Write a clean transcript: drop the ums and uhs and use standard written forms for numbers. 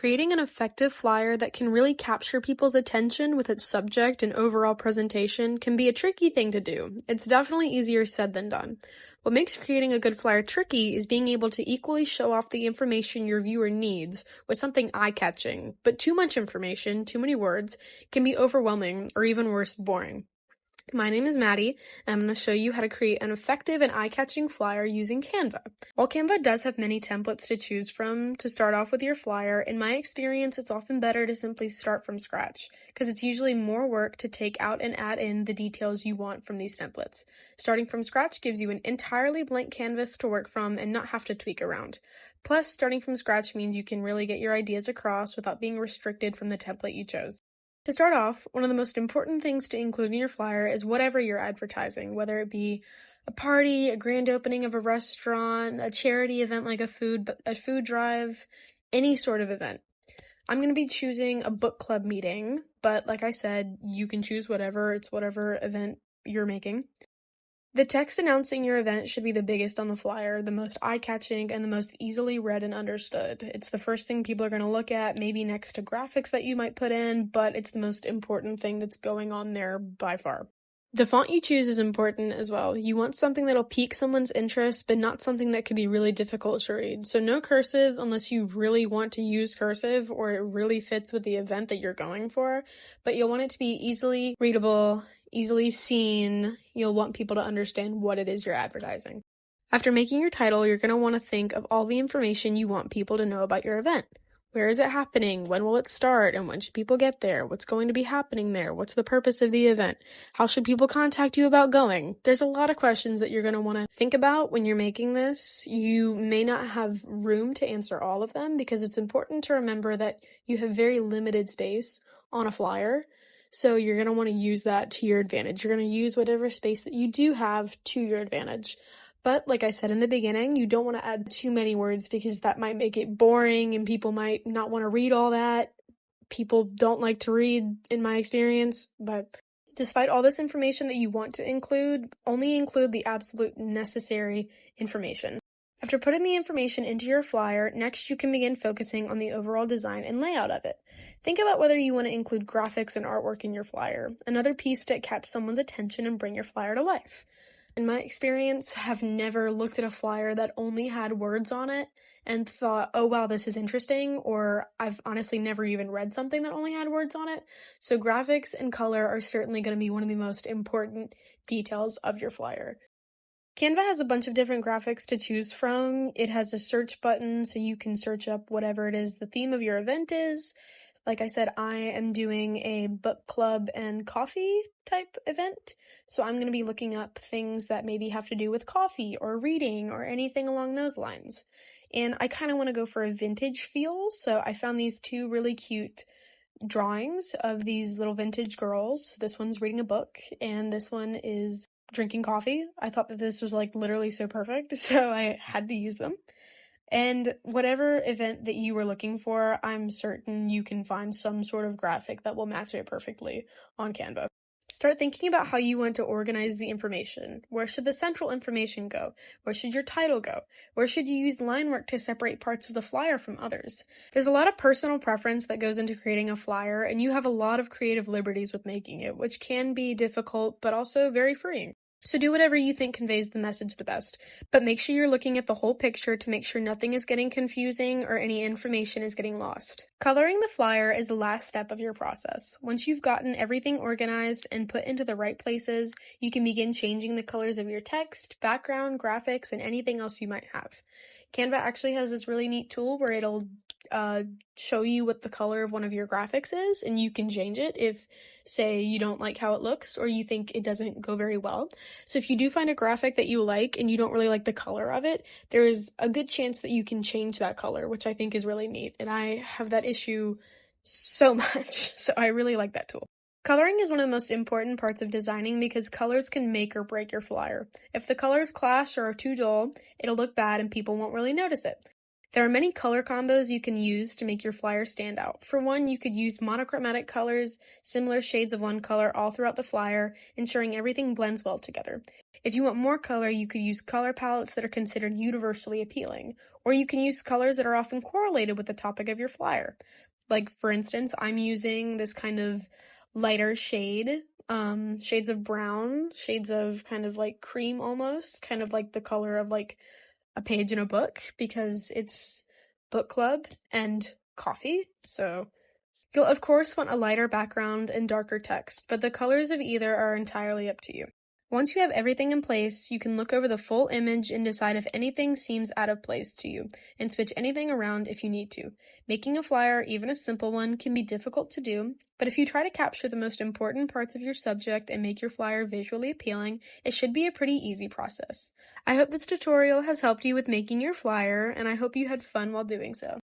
Creating an effective flyer that can really capture people's attention with its subject and overall presentation can be a tricky thing to do. It's definitely easier said than done. What makes creating a good flyer tricky is being able to equally show off the information your viewer needs with something eye-catching, but too much information, too many words, can be overwhelming or even worse, boring. My name is Maddie, and I'm going to show you how to create an effective and eye-catching flyer using Canva. While Canva does have many templates to choose from to start off with your flyer, in my experience, it's often better to simply start from scratch, because it's usually more work to take out and add in the details you want from these templates. Starting from scratch gives you an entirely blank canvas to work from and not have to tweak around. Plus, starting from scratch means you can really get your ideas across without being restricted from the template you chose. To start off, one of the most important things to include in your flyer is whatever you're advertising, whether it be a party, a grand opening of a restaurant, a charity event like a food drive, any sort of event. I'm going to be choosing a book club meeting, but like I said, you can choose whatever event you're making. The text announcing your event should be the biggest on the flyer, the most eye-catching, and the most easily read and understood. It's the first thing people are going to look at, maybe next to graphics that you might put in, but it's the most important thing that's going on there by far. The font you choose is important as well. You want something that'll pique someone's interest, but not something that could be really difficult to read. So no cursive unless you really want to use cursive or it really fits with the event that you're going for, but you'll want it to be easily readable, easily seen. You'll want people to understand what it is you're advertising. After making your title, you're going to want to think of all the information you want people to know about your event. Where is it happening? When will it start? And when should people get there? What's going to be happening there? What's the purpose of the event? How should people contact you about going? There's a lot of questions that you're going to want to think about when you're making this. You may not have room to answer all of them because it's important to remember that you have very limited space on a flyer. So you're going to want to use that to your advantage. You're going to use whatever space that you do have to your advantage. But like I said in the beginning, you don't want to add too many words because that might make it boring and people might not want to read all that. People don't like to read, in my experience. But despite all this information that you want to include, only include the absolute necessary information. After putting the information into your flyer, next you can begin focusing on the overall design and layout of it. Think about whether you want to include graphics and artwork in your flyer, another piece to catch someone's attention and bring your flyer to life. In my experience, have never looked at a flyer that only had words on it and thought, oh wow, this is interesting, or I've honestly never even read something that only had words on it. So graphics and color are certainly going to be one of the most important details of your flyer. Canva has a bunch of different graphics to choose from. It has a search button so you can search up whatever it is the theme of your event is. Like I said, I am doing a book club and coffee type event, so I'm going to be looking up things that maybe have to do with coffee or reading or anything along those lines. And I kind of want to go for a vintage feel, so I found these two really cute drawings of these little vintage girls. This one's reading a book, and this one is drinking coffee. I thought that this was like literally so perfect, so I had to use them. And whatever event that you were looking for, I'm certain you can find some sort of graphic that will match it perfectly on Canva. Start thinking about how you want to organize the information. Where should the central information go? Where should your title go? Where should you use line work to separate parts of the flyer from others? There's a lot of personal preference that goes into creating a flyer, and you have a lot of creative liberties with making it, which can be difficult, but also very freeing. So do whatever you think conveys the message the best, but make sure you're looking at the whole picture to make sure nothing is getting confusing or any information is getting lost. Coloring the flyer is the last step of your process. Once you've gotten everything organized and put into the right places, you can begin changing the colors of your text, background, graphics, and anything else you might have. Canva actually has this really neat tool where it'll show you what the color of one of your graphics is, and you can change it if, say, you don't like how it looks or you think it doesn't go very well. So if you do find a graphic that you like and you don't really like the color of it, there is a good chance that you can change that color, which I think is really neat. And I have that issue so much, so I really like that tool. Coloring is one of the most important parts of designing because colors can make or break your flyer. If the colors clash or are too dull, it'll look bad and people won't really notice it. There are many color combos you can use to make your flyer stand out. For one, you could use monochromatic colors, similar shades of one color all throughout the flyer, ensuring everything blends well together. If you want more color, you could use color palettes that are considered universally appealing, or you can use colors that are often correlated with the topic of your flyer. Like, for instance, I'm using this kind of lighter shade, shades of brown, shades of kind of like cream almost, kind of like the color of like a page in a book, because it's book club and coffee. So you'll of course want a lighter background and darker text, but the colors of either are entirely up to you. Once you have everything in place, you can look over the full image and decide if anything seems out of place to you, and switch anything around if you need to. Making a flyer, even a simple one, can be difficult to do, but if you try to capture the most important parts of your subject and make your flyer visually appealing, it should be a pretty easy process. I hope this tutorial has helped you with making your flyer, and I hope you had fun while doing so.